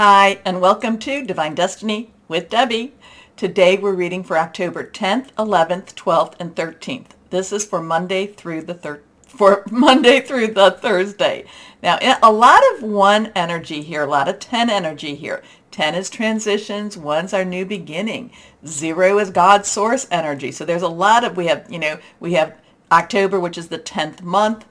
Hi, and welcome to Divine Destiny with Debbie. Today we're reading for October 10th, 11th, 12th, and 13th. This is for Monday through the Thursday. Now, a lot of 1 energy here, a lot of 10 energy here. 10 is transitions, 1's our new beginning. 0 is God's source energy. So there's a lot of, we have October, which is the 10th month.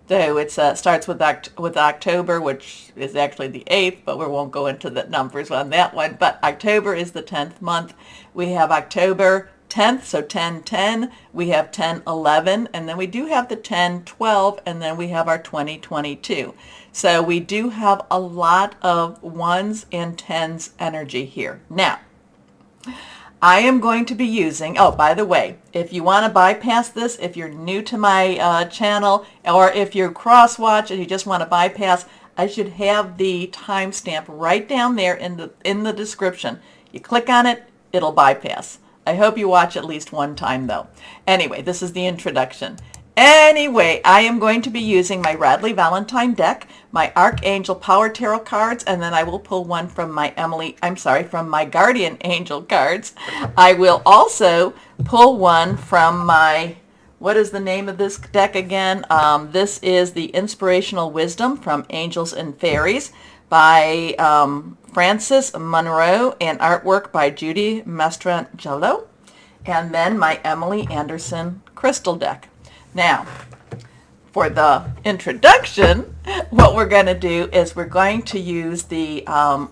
So it starts with October, which is actually the 8th, but we won't go into the numbers on that one. But October is the 10th month. We have October 10th, so 10-10. We have 10-11, and then we do have the 10-12, and then we have our 20-22. So we do have a lot of 1s and 10s energy here. Now, I am going to be using, oh, by the way, if you want to bypass this, if you're new to my channel, or if you're Crosswatch and you just want to bypass, I should have the timestamp right down there in the description. You click on it, it'll bypass. I hope you watch at least one time, though. Anyway, this is the introduction. Anyway, I am going to be using my Radley Valentine deck, my Archangel Power Tarot cards, and then I will pull one from from my Guardian Angel cards. I will also pull one from my, what is the name of this deck again? This is the Inspirational Wisdom from Angels and Fairies by Francis Monroe and artwork by Judy Mastrangelo, and then my Emily Anderson crystal deck. Now, for the introduction, what we're going to do is we're going to use the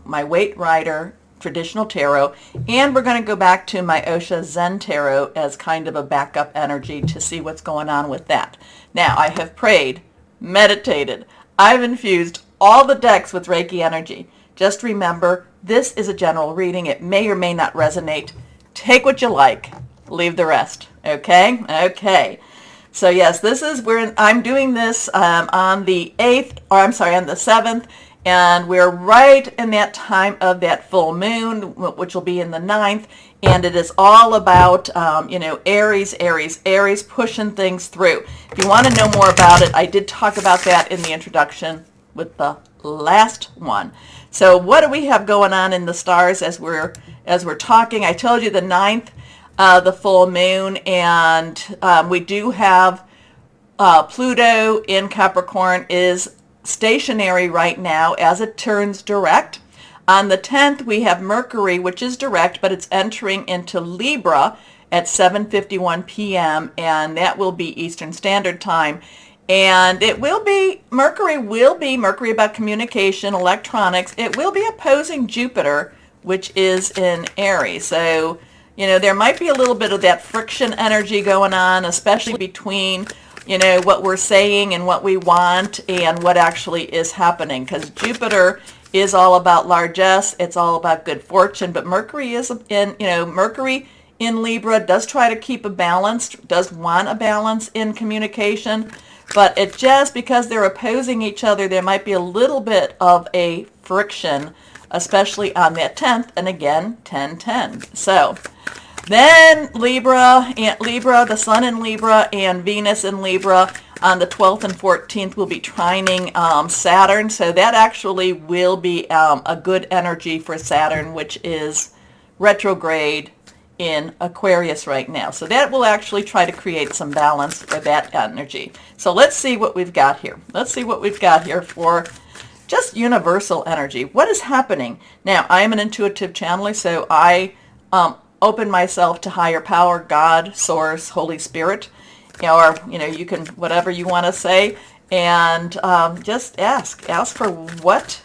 my Waite Rider traditional tarot, and we're going to go back to my Osha Zen tarot as kind of a backup energy to see what's going on with that. Now, I have prayed, meditated, I've infused all the decks with Reiki energy. Just remember, this is a general reading. It may or may not resonate. Take what you like, leave the rest. Okay? Okay. So yes, this is where I'm doing this on the 8th, or I'm sorry, on the 7th, and we're right in that time of that full moon, which will be in the 9th, and it is all about, Aries, pushing things through. If you want to know more about it, I did talk about that in the introduction with the last one. So what do we have going on in the stars as we're talking? I told you the 9th. The full moon, and we do have Pluto in Capricorn is stationary right now as it turns direct. On the 10th, we have Mercury, which is direct, but it's entering into Libra at 7:51 p.m., and that will be Eastern Standard Time. And it will be, Mercury about communication, electronics. It will be opposing Jupiter, which is in Aries. So, there might be a little bit of that friction energy going on, especially between, what we're saying and what we want and what actually is happening. Because Jupiter is all about largesse, it's all about good fortune, but Mercury is Mercury in Libra does try to keep a balance, does want a balance in communication, but it just, because they're opposing each other, there might be a little bit of a friction, especially on that 10th, and again, 10-10. So then Libra, the Sun in Libra and Venus in Libra on the 12th and 14th will be trining Saturn. So that actually will be a good energy for Saturn, which is retrograde in Aquarius right now. So that will actually try to create some balance for that energy. So let's see what we've got here. Let's see what we've got here for just universal energy. What is happening? Now, I am an intuitive channeler, so I open myself to higher power, God, Source, Holy Spirit, or, you can, whatever you want to say, and just ask for what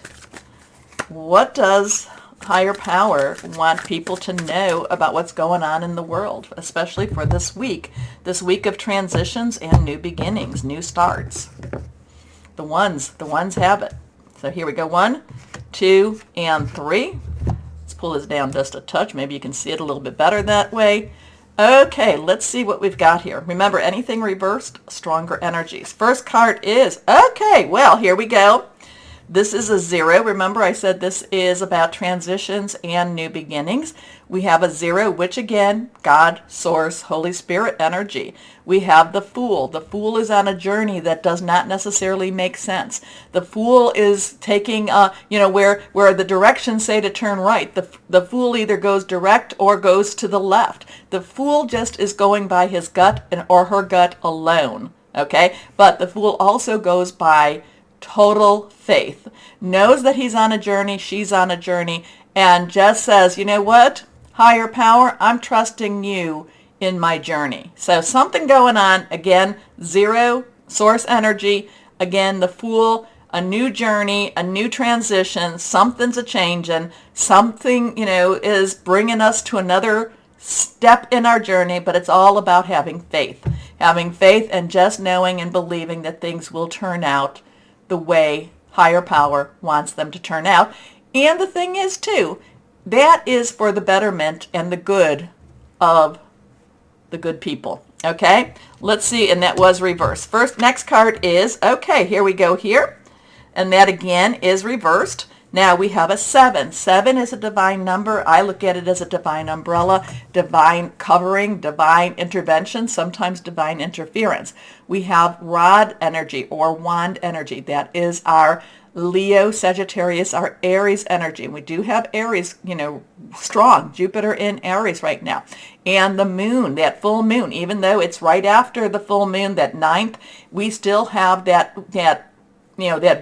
does higher power want people to know about what's going on in the world, especially for this week of transitions and new beginnings, new starts. The ones have it. So here we go, 1, 2, and 3. Let's pull this down just a touch. Maybe you can see it a little bit better that way. Okay, let's see what we've got here. Remember, anything reversed, stronger energies. First card is, okay, well, here we go. This is a 0. Remember I said this is about transitions and new beginnings. We have a 0, which again, God, Source, Holy Spirit energy. We have the Fool. The Fool is on a journey that does not necessarily make sense. The Fool is taking, where the directions say to turn right. The Fool either goes direct or goes to the left. The Fool just is going by his gut or her gut alone. Okay? But the Fool also goes by total faith, knows that he's on a journey, she's on a journey, and just says, you know what, higher power, I'm trusting you in my journey. So something going on. Again, 0, source energy. Again, the Fool, a new journey, a new transition, something's a changing, something, is bringing us to another step in our journey, but it's all about having faith. Having faith and just knowing and believing that things will turn out the way higher power wants them to turn out. And the thing is too, that is for the betterment and the good of the good people. Okay, let's see, and that was reversed. Next card is, okay, here we go here, and that again is reversed. Now we have a 7. 7 is a divine number. I look at it as a divine umbrella, divine covering, divine intervention, sometimes divine interference. We have rod energy or wand energy. That is our Leo, Sagittarius, our Aries energy. And we do have Aries, strong, Jupiter in Aries right now. And the moon, that full moon, even though it's right after the full moon, that 9th, we still have that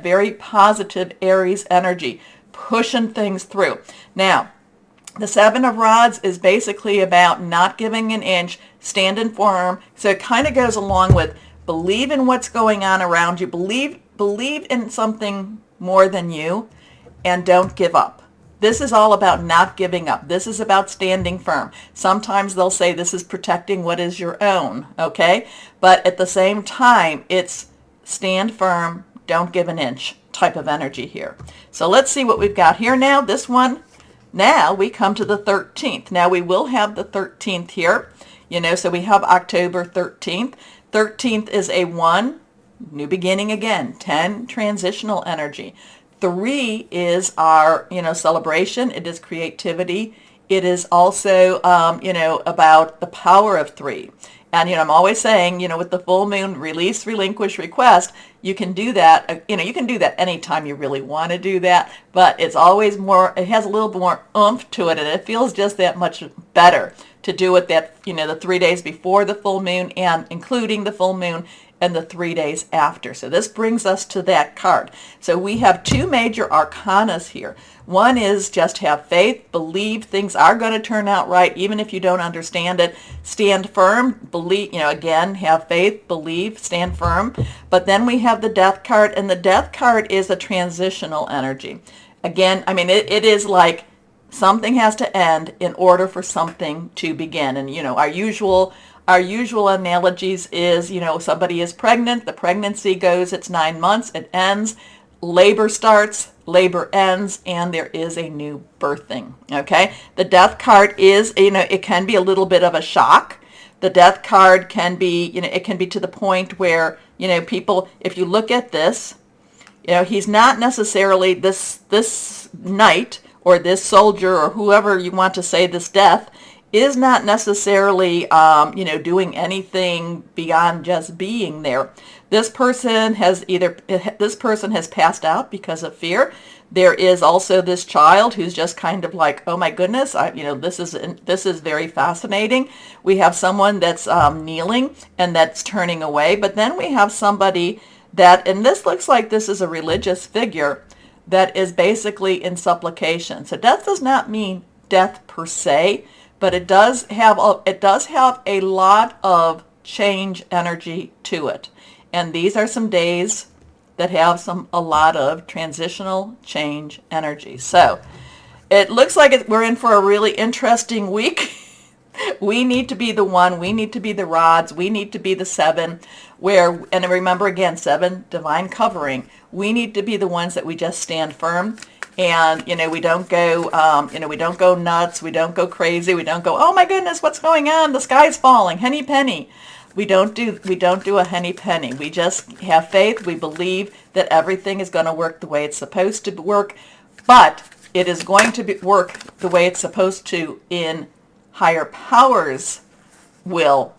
very positive Aries energy pushing things through. Now, the 7 of Rods is basically about not giving an inch, standing firm. So it kind of goes along with believe in what's going on around you, believe in something more than you, and don't give up. This is all about not giving up. This is about standing firm. Sometimes they'll say this is protecting what is your own, okay? But at the same time, it's stand firm, don't give an inch type of energy here. So let's see what we've got here now. This one, now we come to the 13th. Now we will have the 13th here, so we have October 13th. 13th is a 1, new beginning again. 10, transitional energy. 3 is our, celebration. It is creativity. It is also, about the power of 3. And, I'm always saying, with the full moon, release, relinquish, request, you can do that. You can do that anytime you really want to do that. But it's always more, it has a little more oomph to it. And it feels just that much better to do it the 3 days before the full moon and including the full moon and the 3 days after. So this brings us to that card. So we have 2 major arcanas here. One is just have faith, believe things are going to turn out right, even if you don't understand it. Stand firm, believe, again, have faith, believe, stand firm. But then we have the Death card, and the Death card is a transitional energy. Again, it is like something has to end in order for something to begin. And, our usual analogies is, somebody is pregnant, the pregnancy goes, it's 9 months, it ends, labor starts, labor ends, and there is a new birthing, okay? The Death card is, it can be a little bit of a shock. The Death card can be, it can be to the point where, people, if you look at this, he's not necessarily this knight or this soldier or whoever you want to say this death is not necessarily, doing anything beyond just being there. This person has passed out because of fear. There is also this child who's just kind of like, oh my goodness, this is very fascinating. We have someone that's kneeling and that's turning away, but then we have somebody that, and this looks like this is a religious figure that is basically in supplication. So death does not mean death per se, but it does have a lot of change energy to it. And these are some days that have a lot of transitional change energy. So it looks like we're in for a really interesting week. We need to be the 1, we need to be the Rods, we need to be the 7, and remember again, 7, divine covering. We need to be the ones that we just stand firm. And, we don't go, we don't go nuts. We don't go crazy. We don't go, oh my goodness, what's going on? The sky's falling, henny penny. We don't do a henny penny. We just have faith. We believe that everything is going to work the way it's supposed to work, but it is going to work the way it's supposed to in higher powers' will,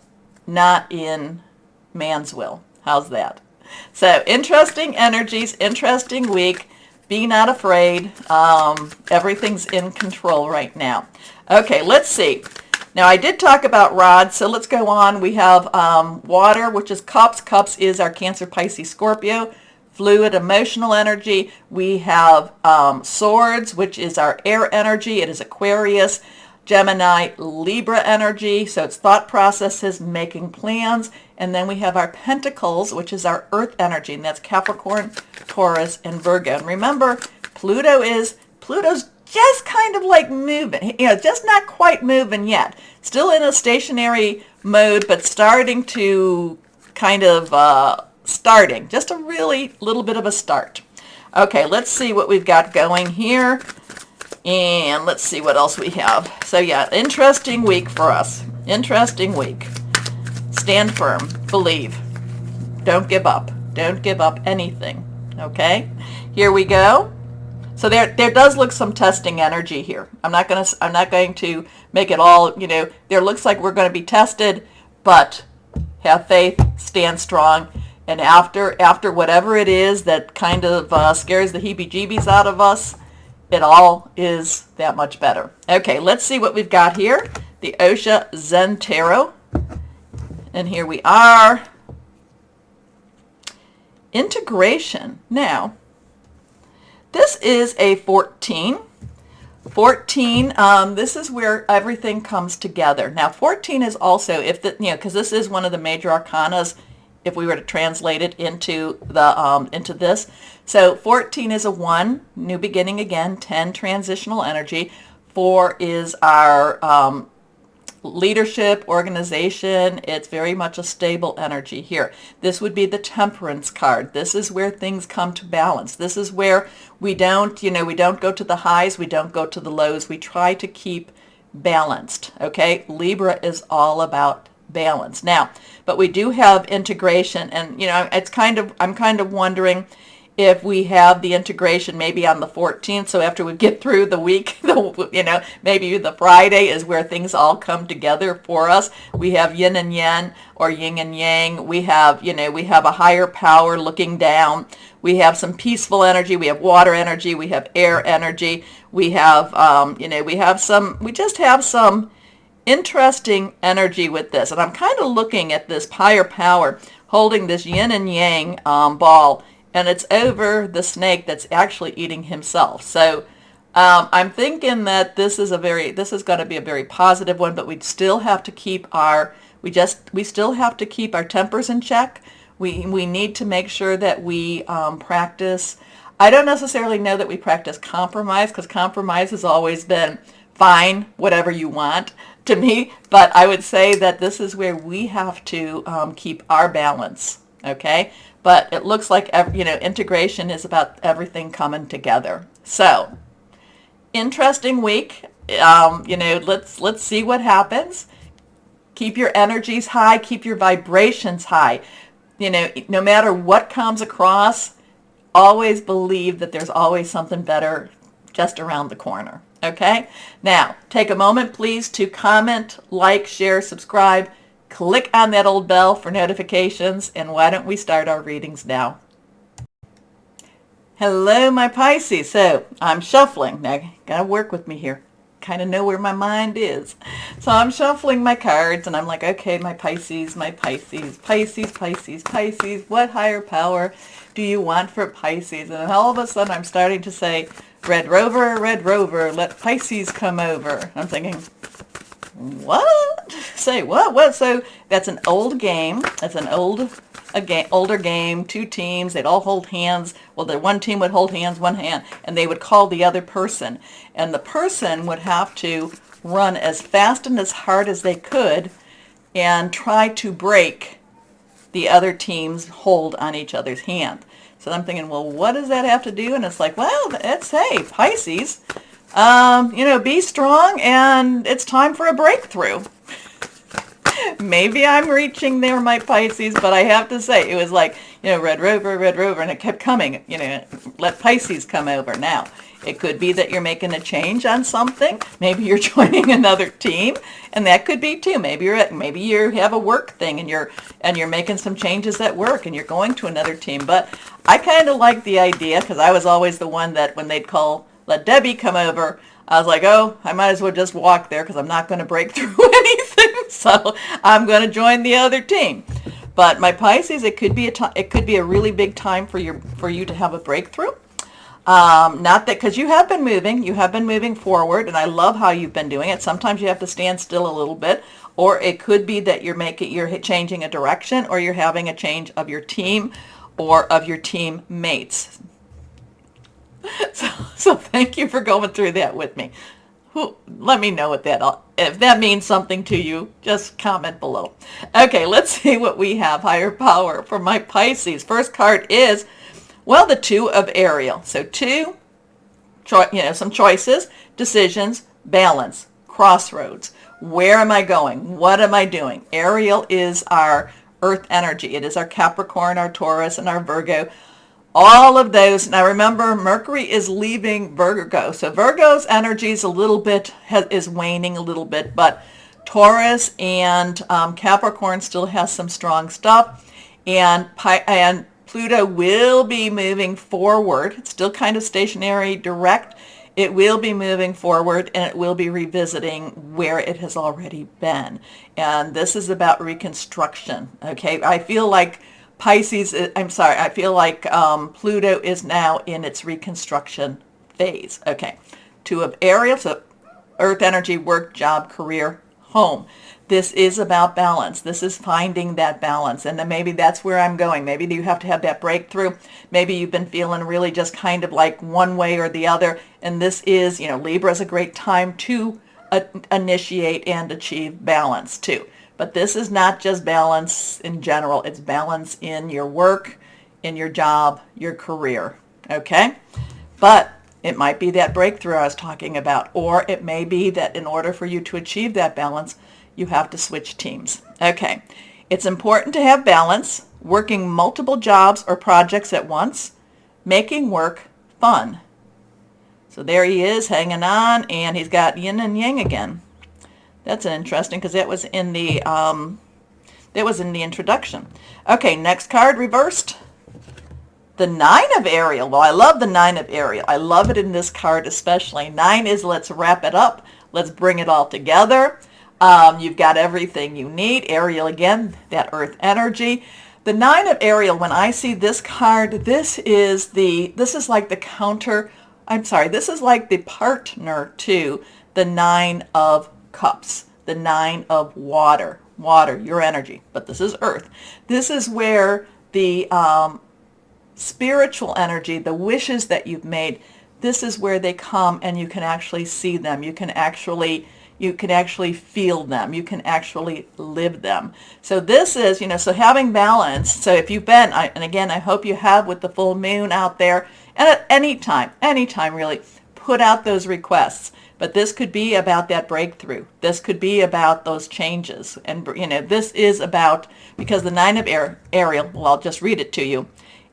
not in man's will. How's that? So interesting energies, interesting week. Be not afraid. Everything's in control right now. Okay, let's see. Now, I did talk about rods, so let's go on. We have water, which is cups. Cups is our Cancer, Pisces, Scorpio. Fluid, emotional energy. We have swords, which is our air energy. It is Aquarius, Gemini, Libra energy. So it's thought processes, making plans. And then we have our pentacles, which is our earth energy. And that's Capricorn, Taurus, and Virgo. And remember, Pluto's just kind of like moving, just not quite moving yet. Still in a stationary mode, but starting to kind of starting. Just a really little bit of a start. Okay, let's see what we've got going here. And let's see what else we have. So yeah, interesting week for us. Interesting week. Stand firm. Believe. Don't give up. Don't give up anything. Okay? Here we go. So there does look some testing energy here. I'm not going to make it all, there looks like we're going to be tested, but have faith, stand strong, and after whatever it is that kind of scares the heebie-jeebies out of us, it all is that much better. Okay, let's see what we've got here. The Osha Zen Tarot. And here we are. Integration. Now, this is a 14. 14, this is where everything comes together. Now, 14 is also, because this is one of the major arcanas, if we were to translate it into this. So 14 is a 1, new beginning again. 10, transitional energy. 4 is our leadership, organization. It's very much a stable energy here. This would be the Temperance card. This is where things come to balance. This is where we don't go to the highs, we don't go to the lows. We try to keep balanced, okay? Libra is all about balance. Now, but we do have integration, and I'm kind of wondering if we have the integration maybe on the 14th, so after we get through the week, maybe the Friday is where things all come together for us. We have yin and yang, or yin and yang. We have a higher power looking down. We have some peaceful energy. We have water energy. We have air energy. We have, we just have some interesting energy with this. And I'm kind of looking at this higher power holding this yin and yang ball, and it's over the snake that's actually eating himself. So I'm thinking that this is going to be a very positive one, but we still have to keep our tempers in check. We need to make sure that we practice. I don't necessarily know that we practice compromise, because compromise has always been fine, whatever you want to me. But I would say that this is where we have to keep our balance. Okay. But it looks like, integration is about everything coming together. So, interesting week. Let's see what happens. Keep your energies high. Keep your vibrations high. No matter what comes across, always believe that there's always something better just around the corner. Okay? Now, take a moment, please, to comment, like, share, subscribe. Click on that old bell for notifications, and why don't we start our readings now? Hello, my Pisces. So I'm shuffling. Now, gotta work with me here. Kind of know where my mind is. So I'm shuffling my cards, and I'm like, okay, my Pisces, Pisces, Pisces, Pisces, what higher power do you want for Pisces? And all of a sudden, I'm starting to say, Red Rover, let Pisces come over. I'm thinking, what? Say what? What? So that's an old game. That's an older game. Two teams. They'd all hold hands. Well, the one team would hold hands, one hand, and they would call the other person. And the person would have to run as fast and as hard as they could and try to break the other team's hold on each other's hand. So I'm thinking, well, what does that have to do? And it's like, well, hey, Pisces. Be strong, and it's time for a breakthrough. Maybe I'm reaching there, my Pisces, but I have to say, it was like, Red Rover, and it kept coming, let Pisces come over. Now, it could be that you're making a change on something. Maybe you're joining another team, and that could be too. Maybe you have a work thing, and you're making some changes at work, and you're going to another team. But I kind of like the idea, because I was always the one that when they'd let Debbie come over, I was like, oh, I might as well just walk there because I'm not going to break through anything. So I'm going to join the other team. But my Pisces, it could be a really big time for you to have a breakthrough. Not that, because you have been moving forward, and I love how you've been doing it. Sometimes you have to stand still a little bit, or it could be that you're changing a direction, or you're having a change of your team or of your team mates. So thank you for going through that with me. Let me know if that means something to you. Just comment below. Okay, let's see what we have. Higher power for my Pisces. First card is, well, the Two of Ariel. So some choices, decisions, balance, crossroads. Where am I going? What am I doing? Ariel is our earth energy. It is our Capricorn, our Taurus, and our Virgo. All of those. Now remember, Mercury is leaving Virgo. So Virgo's energy is is waning a little bit, but Taurus and Capricorn still has some strong stuff. And Pluto will be moving forward. It's still kind of stationary, direct. It will be moving forward, and it will be revisiting where it has already been. And this is about reconstruction. Okay, I feel like Pluto is now in its reconstruction phase. Okay, Two of Ariel, so earth energy, work, job, career, home. This is about balance. This is finding that balance. And then maybe that's where I'm going. Maybe you have to have that breakthrough. Maybe you've been feeling really just kind of like one way or the other. And this is, Libra is a great time to initiate and achieve balance too. But this is not just balance in general. It's balance in your work, in your job, your career. Okay? But it might be that breakthrough I was talking about. Or it may be that in order for you to achieve that balance, you have to switch teams. Okay. It's important to have balance, working multiple jobs or projects at once, making work fun. So there he is hanging on, and he's got yin and yang again. That's interesting because that was in the introduction. Okay, next card reversed. The Nine of Ariel. Well, I love the Nine of Ariel. I love it in this card especially. 9 is let's wrap it up. Let's bring it all together. You've got everything you need. Ariel again, that earth energy. The Nine of Ariel, when I see this card, this is like the partner to the Nine of Cups, the Nine of Water, your energy, but this is earth. This is where the spiritual energy, the wishes that you've made, this is where they come and you can actually see them. You can actually feel them. You can actually live them. So this is, so having balance. So if you've been, and again, I hope you have with the full moon out there, and at any time really, put out those requests. But this could be about that breakthrough. This could be about those changes. And, this is about, because the Nine of Ariel, well, I'll just read it to you,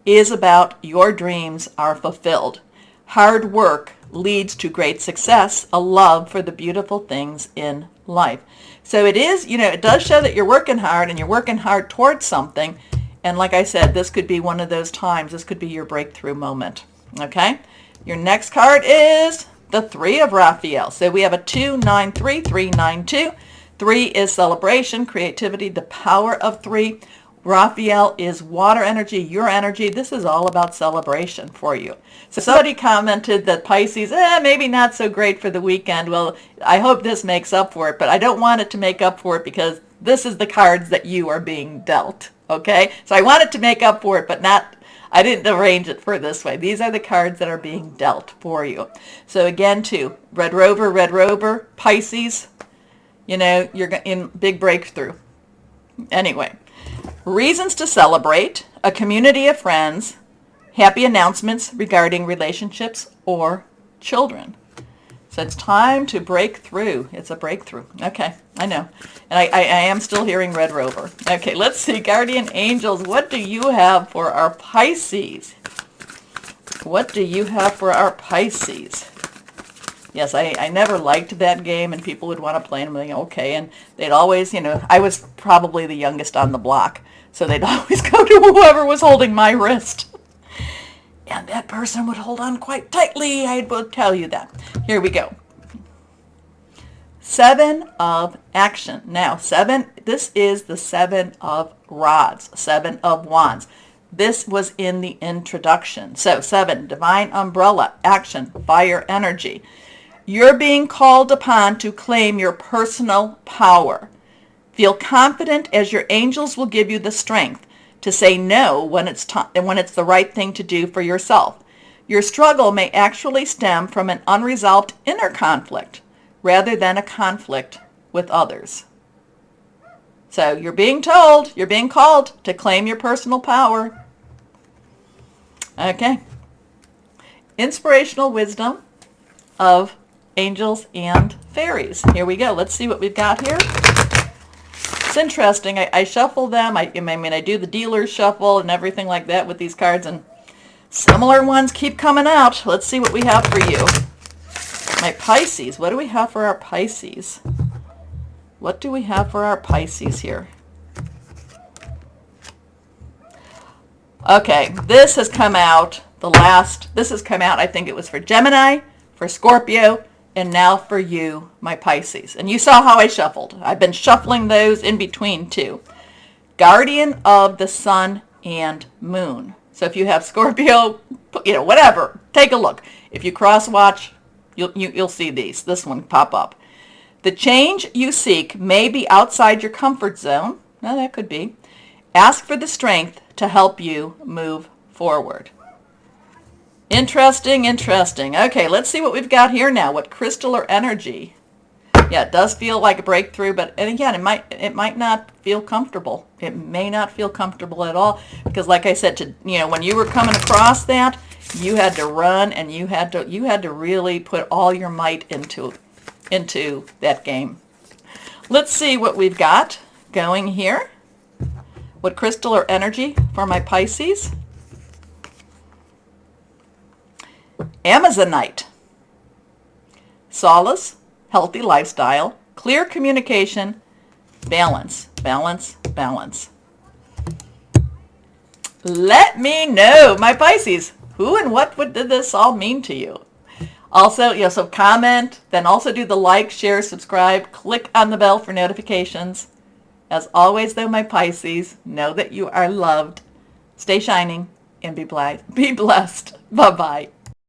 is about your dreams are fulfilled. Hard work leads to great success, a love for the beautiful things in life. So it is, it does show that you're working hard and you're working hard towards something. And like I said, this could be one of those times. This could be your breakthrough moment. Okay? Your next card is the Three of Raphael. So we have a 2-9-3, 3-9-2. 3 is celebration, creativity, the power of 3. Raphael is water energy, your energy. This is all about celebration for you. So somebody commented that Pisces, maybe not so great for the weekend. Well, I hope this makes up for it, but I don't want it to make up for it because this is the cards that you are being dealt. Okay? So I want it to make up for it, but I didn't arrange it for this way. These are the cards that are being dealt for you. So again, too, Red Rover, Pisces, you're in big breakthrough. Anyway. Reasons to celebrate, a community of friends, happy announcements regarding relationships or children. So it's time to break through. It's a breakthrough. Okay, I know. And I am still hearing Red Rover. Okay, let's see. Guardian Angels, what do you have for our Pisces? What do you have for our Pisces? Yes, I never liked that game, and people would want to play, and I'm like, okay. And they'd always, I was probably the youngest on the block, so they'd always go to whoever was holding my wrist. And that person would hold on quite tightly, I will tell you that. Here we go. 7 of action. Now, 7, this is the 7 of rods, 7 of wands. This was in the introduction. So 7, divine umbrella, action, fire energy. You're being called upon to claim your personal power. Feel confident as your angels will give you the strength to say no when it's the right thing to do for yourself. Your struggle may actually stem from an unresolved inner conflict rather than a conflict with others. So you're being called to claim your personal power. Okay. Inspirational wisdom of angels and fairies. Here we go. Let's see what we've got here. It's interesting. I shuffle them. I do the dealer's shuffle and everything like that with these cards, and similar ones keep coming out. Let's see what we have for you. My Pisces. What do we have for our Pisces? What do we have for our Pisces here? Okay, this has come out, I think it was for Gemini, for Scorpio, and now for you, my Pisces. And you saw how I shuffled. I've been shuffling those in between too. Guardian of the Sun and Moon. So if you have Scorpio, whatever, take a look. If you cross-watch, you'll see this one pop up. The change you seek may be outside your comfort zone. Well, that could be. Ask for the strength to help you move forward. Interesting. Okay, let's see what we've got here now. What crystal or energy? Yeah, it does feel like a breakthrough, and again, it might not feel comfortable. It may not feel comfortable at all, because like I said, when you were coming across that, you had to run, and you had to really put all your might into that game. Let's see what we've got going here. What crystal or energy for my Pisces? Amazonite. Solace, healthy lifestyle, clear communication, balance. Let me know, my Pisces, who and what did this all mean to you? Also, so comment, then also do the like, share, subscribe, click on the bell for notifications. As always, though, my Pisces, know that you are loved. Stay shining and be blessed. Bye-bye.